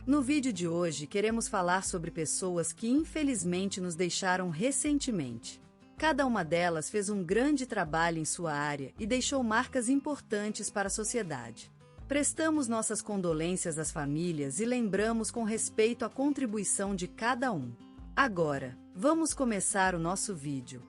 No vídeo de hoje queremos falar sobre pessoas que infelizmente nos deixaram recentemente. Cada uma delas fez um grande trabalho em sua área e deixou marcas importantes para a sociedade. Prestamos nossas condolências às famílias e lembramos com respeito a contribuição de cada um. Agora, vamos começar o nosso vídeo.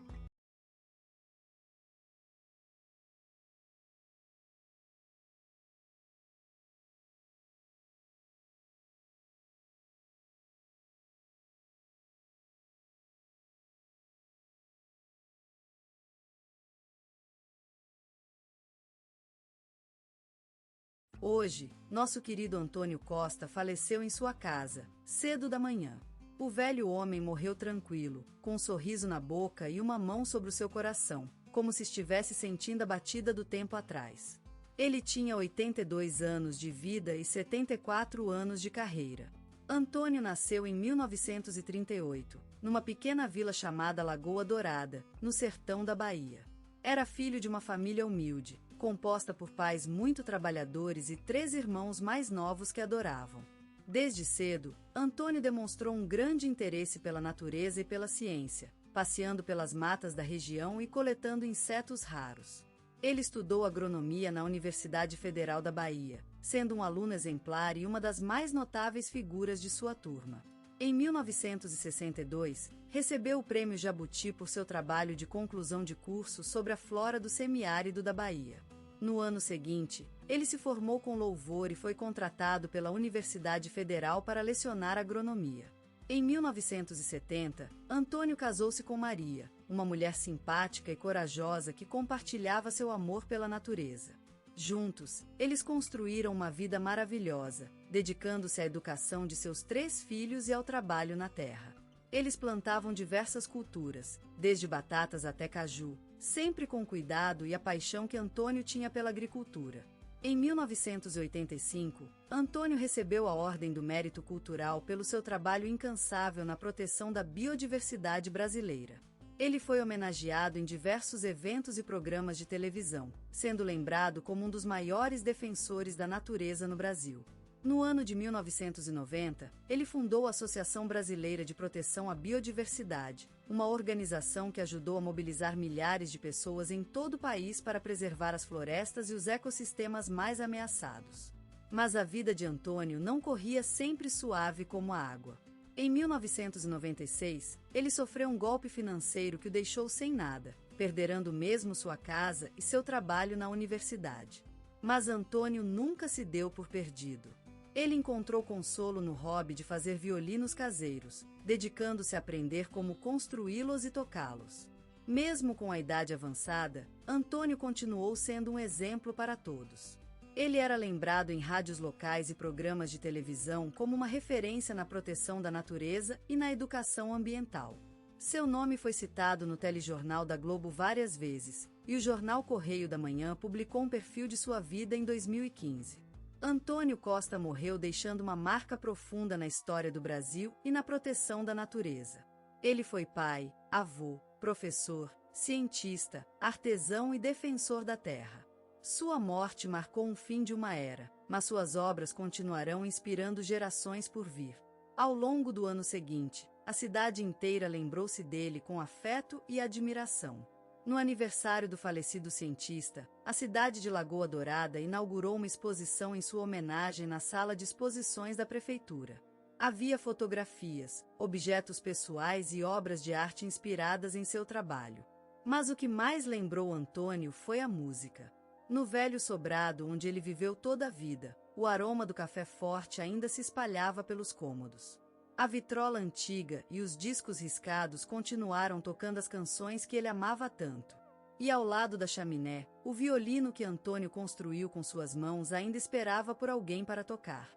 Hoje, nosso querido Antônio Costa faleceu em sua casa, cedo da manhã. O velho homem morreu tranquilo, com um sorriso na boca e uma mão sobre o seu coração, como se estivesse sentindo a batida do tempo atrás. Ele tinha 82 anos de vida e 74 anos de carreira. Antônio nasceu em 1938, numa pequena vila chamada Lagoa Dourada, no sertão da Bahia. Era filho de uma família humilde, composta por pais muito trabalhadores e 3 irmãos mais novos que adoravam. Desde cedo, Antônio demonstrou um grande interesse pela natureza e pela ciência, passeando pelas matas da região e coletando insetos raros. Ele estudou agronomia na Universidade Federal da Bahia, sendo um aluno exemplar e uma das mais notáveis figuras de sua turma. Em 1962, recebeu o Prêmio Jabuti por seu trabalho de conclusão de curso sobre a flora do semiárido da Bahia. No ano seguinte, ele se formou com louvor e foi contratado pela Universidade Federal para lecionar agronomia. Em 1970, Antônio casou-se com Maria, uma mulher simpática e corajosa que compartilhava seu amor pela natureza. Juntos, eles construíram uma vida maravilhosa, dedicando-se à educação de seus 3 filhos e ao trabalho na terra. Eles plantavam diversas culturas, desde batatas até caju, sempre com cuidado e a paixão que Antônio tinha pela agricultura. Em 1985, Antônio recebeu a Ordem do Mérito Cultural pelo seu trabalho incansável na proteção da biodiversidade brasileira. Ele foi homenageado em diversos eventos e programas de televisão, sendo lembrado como um dos maiores defensores da natureza no Brasil. No ano de 1990, ele fundou a Associação Brasileira de Proteção à Biodiversidade, uma organização que ajudou a mobilizar milhares de pessoas em todo o país para preservar as florestas e os ecossistemas mais ameaçados. Mas a vida de Antônio não corria sempre suave como a água. Em 1996, ele sofreu um golpe financeiro que o deixou sem nada, perdendo mesmo sua casa e seu trabalho na universidade. Mas Antônio nunca se deu por perdido. Ele encontrou consolo no hobby de fazer violinos caseiros, dedicando-se a aprender como construí-los e tocá-los. Mesmo com a idade avançada, Antônio continuou sendo um exemplo para todos. Ele era lembrado em rádios locais e programas de televisão como uma referência na proteção da natureza e na educação ambiental. Seu nome foi citado no telejornal da Globo várias vezes, e o jornal Correio da Manhã publicou um perfil de sua vida em 2015. Antônio Costa morreu deixando uma marca profunda na história do Brasil e na proteção da natureza. Ele foi pai, avô, professor, cientista, artesão e defensor da terra. Sua morte marcou um fim de uma era, mas suas obras continuarão inspirando gerações por vir. Ao longo do ano seguinte, a cidade inteira lembrou-se dele com afeto e admiração. No aniversário do falecido cientista, a cidade de Lagoa Dourada inaugurou uma exposição em sua homenagem na sala de exposições da prefeitura. Havia fotografias, objetos pessoais e obras de arte inspiradas em seu trabalho. Mas o que mais lembrou Antônio foi a música. No velho sobrado onde ele viveu toda a vida, o aroma do café forte ainda se espalhava pelos cômodos. A vitrola antiga e os discos riscados continuaram tocando as canções que ele amava tanto. E ao lado da chaminé, o violino que Antônio construiu com suas mãos ainda esperava por alguém para tocar.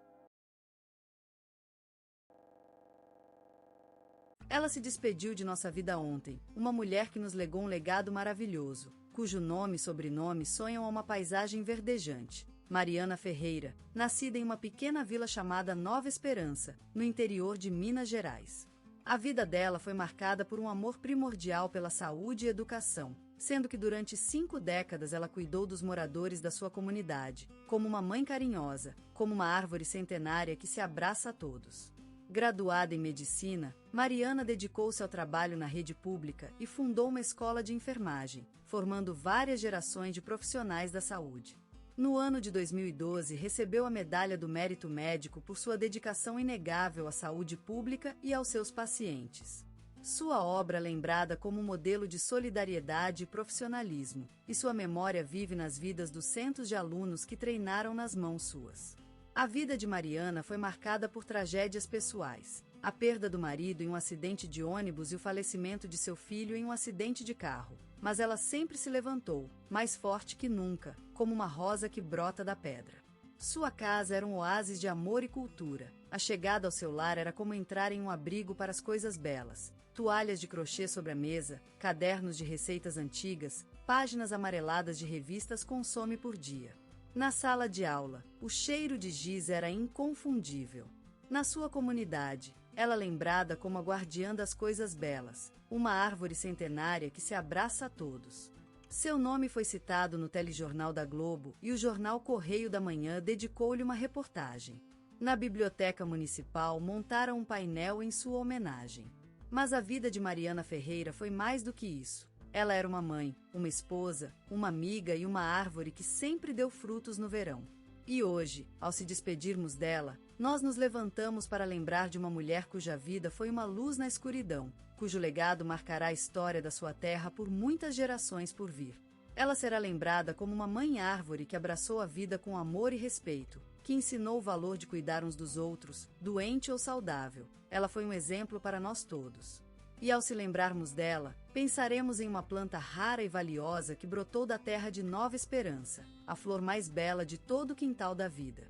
Ela se despediu de nossa vida ontem, uma mulher que nos legou um legado maravilhoso, cujo nome e sobrenome sonham a uma paisagem verdejante. Mariana Ferreira, nascida em uma pequena vila chamada Nova Esperança, no interior de Minas Gerais. A vida dela foi marcada por um amor primordial pela saúde e educação, sendo que durante 5 décadas ela cuidou dos moradores da sua comunidade, como uma mãe carinhosa, como uma árvore centenária que se abraça a todos. Graduada em medicina, Mariana dedicou-se ao trabalho na rede pública e fundou uma escola de enfermagem, formando várias gerações de profissionais da saúde. No ano de 2012, recebeu a Medalha do Mérito Médico por sua dedicação inegável à saúde pública e aos seus pacientes. Sua obra é lembrada como um modelo de solidariedade e profissionalismo, e sua memória vive nas vidas dos centos de alunos que treinaram nas mãos suas. A vida de Mariana foi marcada por tragédias pessoais, a perda do marido em um acidente de ônibus e o falecimento de seu filho em um acidente de carro. Mas ela sempre se levantou, mais forte que nunca, como uma rosa que brota da pedra. Sua casa era um oásis de amor e cultura. A chegada ao seu lar era como entrar em um abrigo para as coisas belas. Toalhas de crochê sobre a mesa, cadernos de receitas antigas, páginas amareladas de revistas consome por dia. Na sala de aula, o cheiro de giz era inconfundível. Na sua comunidade, ela é lembrada como a guardiã das coisas belas, uma árvore centenária que se abraça a todos. Seu nome foi citado no telejornal da Globo e o jornal Correio da Manhã dedicou-lhe uma reportagem. Na biblioteca municipal montaram um painel em sua homenagem. Mas a vida de Mariana Ferreira foi mais do que isso. Ela era uma mãe, uma esposa, uma amiga e uma árvore que sempre deu frutos no verão. E hoje, ao se despedirmos dela, nós nos levantamos para lembrar de uma mulher cuja vida foi uma luz na escuridão, cujo legado marcará a história da sua terra por muitas gerações por vir. Ela será lembrada como uma mãe-árvore que abraçou a vida com amor e respeito, que ensinou o valor de cuidar uns dos outros, doente ou saudável. Ela foi um exemplo para nós todos. E ao se lembrarmos dela, pensaremos em uma planta rara e valiosa que brotou da terra de Nova Esperança, a flor mais bela de todo o quintal da vida.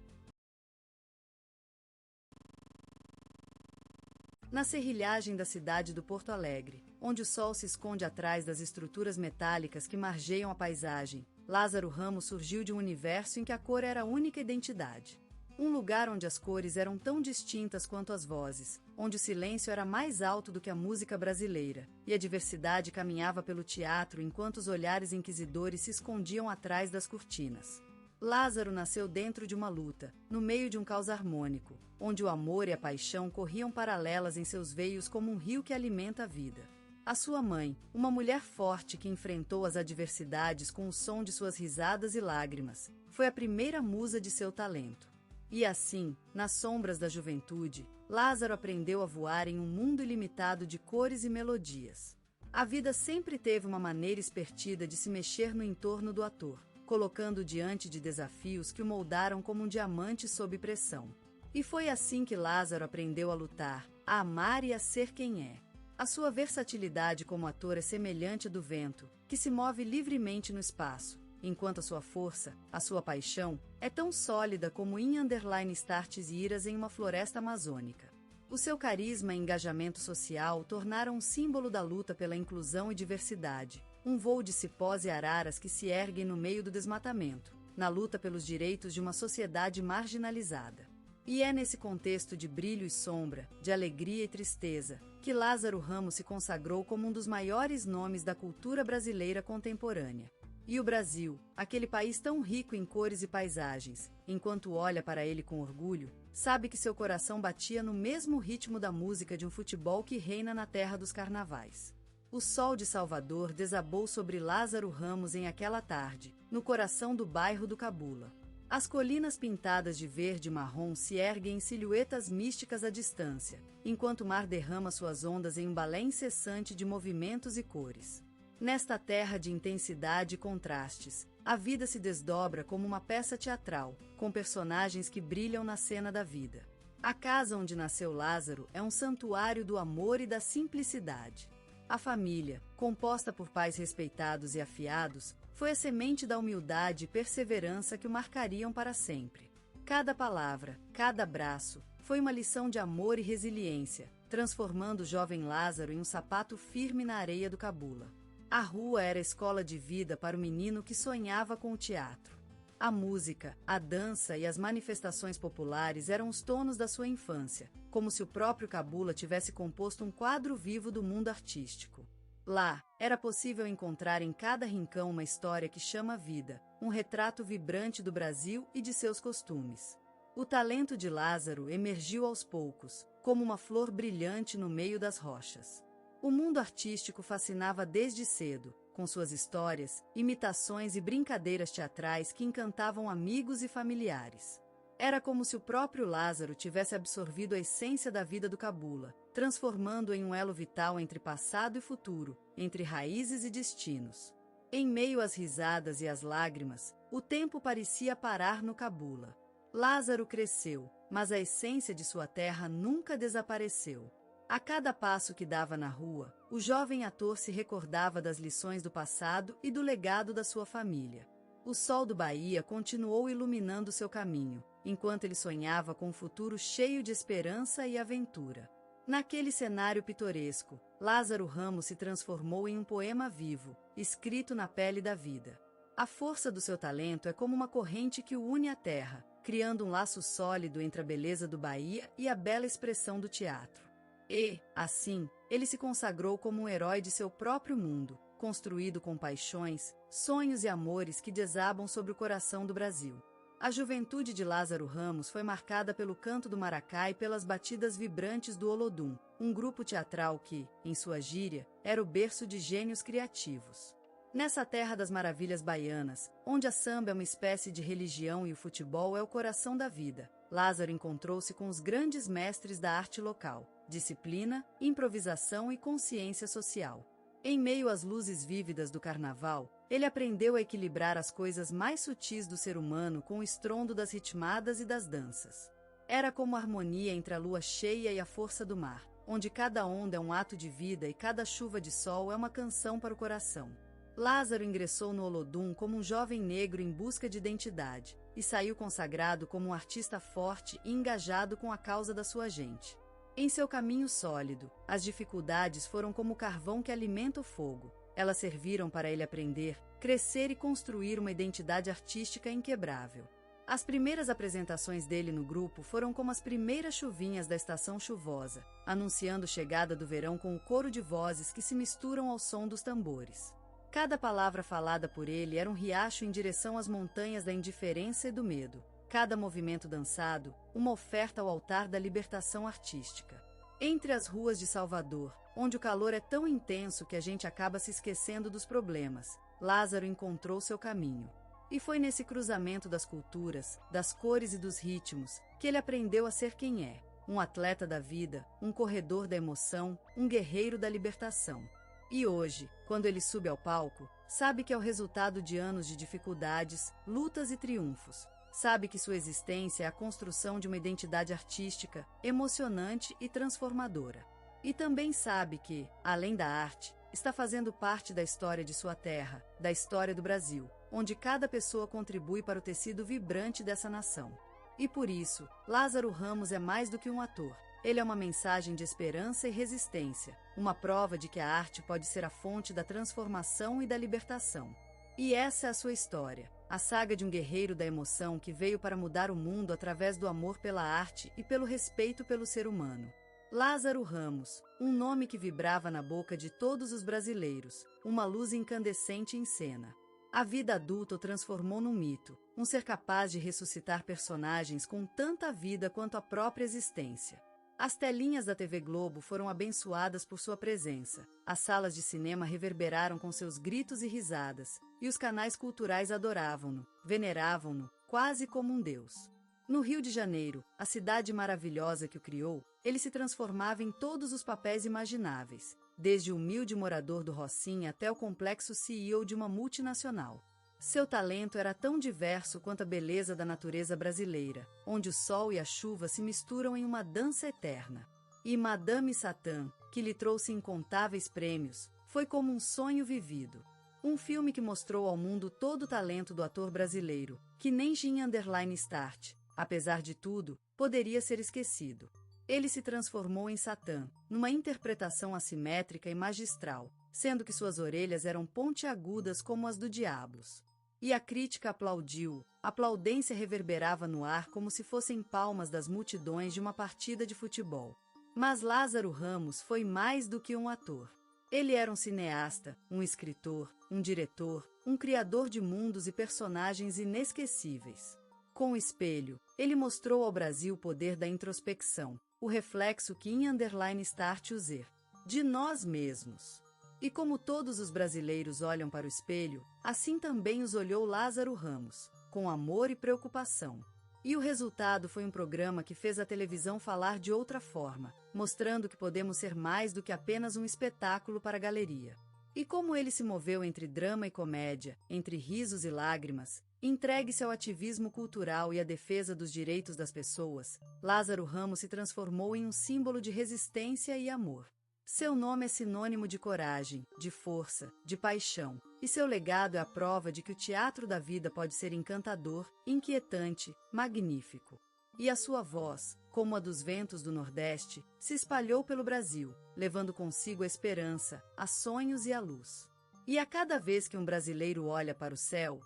Na serrilhagem da cidade do Porto Alegre, onde o sol se esconde atrás das estruturas metálicas que margeiam a paisagem, Lázaro Ramos surgiu de um universo em que a cor era a única identidade. Um lugar onde as cores eram tão distintas quanto as vozes, onde o silêncio era mais alto do que a música brasileira, e a diversidade caminhava pelo teatro enquanto os olhares inquisidores se escondiam atrás das cortinas. Lázaro nasceu dentro de uma luta, no meio de um caos harmônico, onde o amor e a paixão corriam paralelas em seus veios como um rio que alimenta a vida. A sua mãe, uma mulher forte que enfrentou as adversidades com o som de suas risadas e lágrimas, foi a primeira musa de seu talento. E assim, nas sombras da juventude, Lázaro aprendeu a voar em um mundo ilimitado de cores e melodias. A vida sempre teve uma maneira espertida de se mexer no entorno do ator, colocando-o diante de desafios que o moldaram como um diamante sob pressão. E foi assim que Lázaro aprendeu a lutar, a amar e a ser quem é. A sua versatilidade como ator é semelhante à do vento, que se move livremente no espaço, enquanto a sua força, a sua paixão, é tão sólida como starts e iras em uma floresta amazônica. O seu carisma e engajamento social tornaram um símbolo da luta pela inclusão e diversidade, um voo de cipós e araras que se erguem no meio do desmatamento, na luta pelos direitos de uma sociedade marginalizada. E é nesse contexto de brilho e sombra, de alegria e tristeza, que Lázaro Ramos se consagrou como um dos maiores nomes da cultura brasileira contemporânea. E o Brasil, aquele país tão rico em cores e paisagens, enquanto olha para ele com orgulho, sabe que seu coração batia no mesmo ritmo da música de um futebol que reina na terra dos carnavais. O sol de Salvador desabou sobre Lázaro Ramos em aquela tarde, no coração do bairro do Cabula. As colinas pintadas de verde e marrom se erguem em silhuetas místicas à distância, enquanto o mar derrama suas ondas em um balé incessante de movimentos e cores. Nesta terra de intensidade e contrastes, a vida se desdobra como uma peça teatral, com personagens que brilham na cena da vida. A casa onde nasceu Lázaro é um santuário do amor e da simplicidade. A família, composta por pais respeitados e afiados, foi a semente da humildade e perseverança que o marcariam para sempre. Cada palavra, cada abraço, foi uma lição de amor e resiliência, transformando o jovem Lázaro em um sapato firme na areia do Cabula. A rua era a escola de vida para o menino que sonhava com o teatro. A música, a dança e as manifestações populares eram os tonos da sua infância, como se o próprio Cabula tivesse composto um quadro vivo do mundo artístico. Lá, era possível encontrar em cada rincão uma história que chama vida, um retrato vibrante do Brasil e de seus costumes. O talento de Lázaro emergiu aos poucos, como uma flor brilhante no meio das rochas. O mundo artístico fascinava desde cedo, com suas histórias, imitações e brincadeiras teatrais que encantavam amigos e familiares. Era como se o próprio Lázaro tivesse absorvido a essência da vida do Cabula, transformando-o em um elo vital entre passado e futuro, entre raízes e destinos. Em meio às risadas e às lágrimas, o tempo parecia parar no Cabula. Lázaro cresceu, mas a essência de sua terra nunca desapareceu. A cada passo que dava na rua, o jovem ator se recordava das lições do passado e do legado da sua família. O sol do Bahia continuou iluminando seu caminho, enquanto ele sonhava com um futuro cheio de esperança e aventura. Naquele cenário pitoresco, Lázaro Ramos se transformou em um poema vivo, escrito na pele da vida. A força do seu talento é como uma corrente que o une à terra, criando um laço sólido entre a beleza do Bahia e a bela expressão do teatro. E, assim, ele se consagrou como um herói de seu próprio mundo, construído com paixões, sonhos e amores que desabam sobre o coração do Brasil. A juventude de Lázaro Ramos foi marcada pelo canto do maracá e pelas batidas vibrantes do Olodum, um grupo teatral que, em sua gíria, era o berço de gênios criativos. Nessa terra das maravilhas baianas, onde a samba é uma espécie de religião e o futebol é o coração da vida, Lázaro encontrou-se com os grandes mestres da arte local, disciplina, improvisação e consciência social. Em meio às luzes vívidas do carnaval, ele aprendeu a equilibrar as coisas mais sutis do ser humano com o estrondo das ritmadas e das danças. Era como a harmonia entre a lua cheia e a força do mar, onde cada onda é um ato de vida e cada chuva de sol é uma canção para o coração. Lázaro ingressou no Olodum como um jovem negro em busca de identidade, e saiu consagrado como um artista forte e engajado com a causa da sua gente. Em seu caminho sólido, as dificuldades foram como o carvão que alimenta o fogo. Elas serviram para ele aprender, crescer e construir uma identidade artística inquebrável. As primeiras apresentações dele no grupo foram como as primeiras chuvinhas da estação chuvosa, anunciando a chegada do verão com o coro de vozes que se misturam ao som dos tambores. Cada palavra falada por ele era um riacho em direção às montanhas da indiferença e do medo. Cada movimento dançado, uma oferta ao altar da libertação artística. Entre as ruas de Salvador, onde o calor é tão intenso que a gente acaba se esquecendo dos problemas, Lázaro encontrou seu caminho. E foi nesse cruzamento das culturas, das cores e dos ritmos, que ele aprendeu a ser quem é: um atleta da vida, um corredor da emoção, um guerreiro da libertação. E hoje, quando ele sube ao palco, sabe que é o resultado de anos de dificuldades, lutas e triunfos. Sabe que sua existência é a construção de uma identidade artística, emocionante e transformadora. E também sabe que, além da arte, está fazendo parte da história de sua terra, da história do Brasil, onde cada pessoa contribui para o tecido vibrante dessa nação. E por isso, Lázaro Ramos é mais do que um ator. Ele é uma mensagem de esperança e resistência, uma prova de que a arte pode ser a fonte da transformação e da libertação. E essa é a sua história, a saga de um guerreiro da emoção que veio para mudar o mundo através do amor pela arte e pelo respeito pelo ser humano. Lázaro Ramos, um nome que vibrava na boca de todos os brasileiros, uma luz incandescente em cena. A vida adulta o transformou num mito, um ser capaz de ressuscitar personagens com tanta vida quanto a própria existência. As telinhas da TV Globo foram abençoadas por sua presença, as salas de cinema reverberaram com seus gritos e risadas, e os canais culturais adoravam-no, veneravam-no, quase como um deus. No Rio de Janeiro, a cidade maravilhosa que o criou, ele se transformava em todos os papéis imagináveis, desde o humilde morador do Rocinha até o complexo CEO de uma multinacional. Seu talento era tão diverso quanto a beleza da natureza brasileira, onde o sol e a chuva se misturam em uma dança eterna. E Madame Satã, que lhe trouxe incontáveis prêmios, foi como um sonho vivido. Um filme que mostrou ao mundo todo o talento do ator brasileiro, que nem Gin_Start, apesar de tudo, poderia ser esquecido. Ele se transformou em Satã, numa interpretação assimétrica e magistral, sendo que suas orelhas eram pontiagudas como as do Diablos. E a crítica aplaudiu, a aplaudência reverberava no ar como se fossem palmas das multidões de uma partida de futebol. Mas Lázaro Ramos foi mais do que um ator. Ele era um cineasta, um escritor, um diretor, um criador de mundos e personagens inesquecíveis. Com o espelho, ele mostrou ao Brasil o poder da introspecção, o reflexo que _start user, de nós mesmos. E como todos os brasileiros olham para o espelho, assim também os olhou Lázaro Ramos, com amor e preocupação. E o resultado foi um programa que fez a televisão falar de outra forma, mostrando que podemos ser mais do que apenas um espetáculo para a galeria. E como ele se moveu entre drama e comédia, entre risos e lágrimas, entregue-se ao ativismo cultural e à defesa dos direitos das pessoas, Lázaro Ramos se transformou em um símbolo de resistência e amor. Seu nome é sinônimo de coragem, de força, de paixão, e seu legado é a prova de que o teatro da vida pode ser encantador, inquietante, magnífico. E a sua voz, como a dos ventos do Nordeste, se espalhou pelo Brasil, levando consigo a esperança, a sonhos e a luz. E a cada vez que um brasileiro olha para o céu,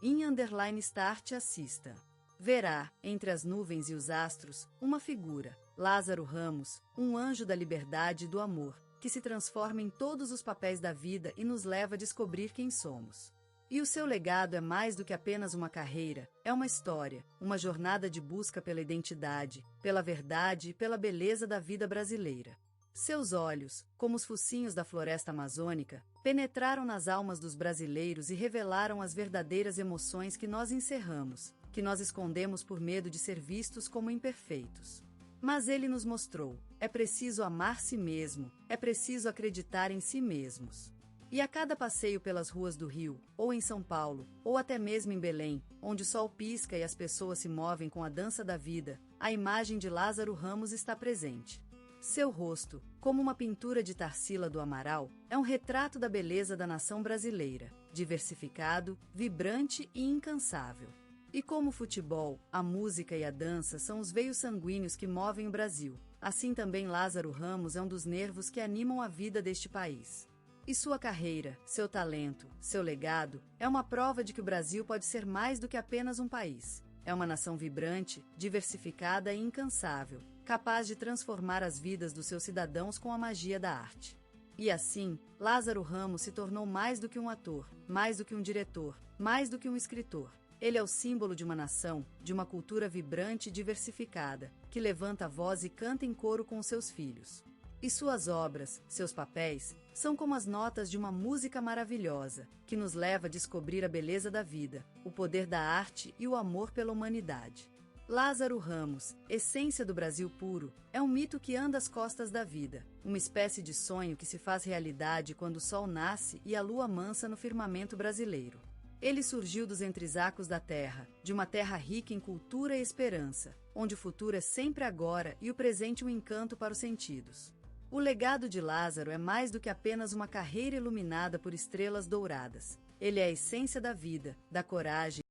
_start assista. Verá, entre as nuvens e os astros, uma figura, Lázaro Ramos, um anjo da liberdade e do amor, que se transforma em todos os papéis da vida e nos leva a descobrir quem somos. E o seu legado é mais do que apenas uma carreira, é uma história, uma jornada de busca pela identidade, pela verdade e pela beleza da vida brasileira. Seus olhos, como os focinhos da floresta amazônica, penetraram nas almas dos brasileiros e revelaram as verdadeiras emoções que nós encerramos, que nós escondemos por medo de ser vistos como imperfeitos. Mas ele nos mostrou, é preciso amar si mesmo, é preciso acreditar em si mesmos. E a cada passeio pelas ruas do Rio, ou em São Paulo, ou até mesmo em Belém, onde o sol pisca e as pessoas se movem com a dança da vida, a imagem de Lázaro Ramos está presente. Seu rosto, como uma pintura de Tarsila do Amaral, é um retrato da beleza da nação brasileira, diversificado, vibrante e incansável. E como o futebol, a música e a dança são os veios sanguíneos que movem o Brasil, assim também Lázaro Ramos é um dos nervos que animam a vida deste país. E sua carreira, seu talento, seu legado, é uma prova de que o Brasil pode ser mais do que apenas um país. É uma nação vibrante, diversificada e incansável, capaz de transformar as vidas dos seus cidadãos com a magia da arte. E assim, Lázaro Ramos se tornou mais do que um ator, mais do que um diretor, mais do que um escritor. Ele é o símbolo de uma nação, de uma cultura vibrante e diversificada, que levanta a voz e canta em coro com seus filhos. E suas obras, seus papéis, são como as notas de uma música maravilhosa, que nos leva a descobrir a beleza da vida, o poder da arte e o amor pela humanidade. Lázaro Ramos, essência do Brasil puro, é um mito que anda às costas da vida, uma espécie de sonho que se faz realidade quando o sol nasce e a lua mansa no firmamento brasileiro. Ele surgiu dos entresacos da terra, de uma terra rica em cultura e esperança, onde o futuro é sempre agora e o presente um encanto para os sentidos. O legado de Lázaro é mais do que apenas uma carreira iluminada por estrelas douradas. Ele é a essência da vida, da coragem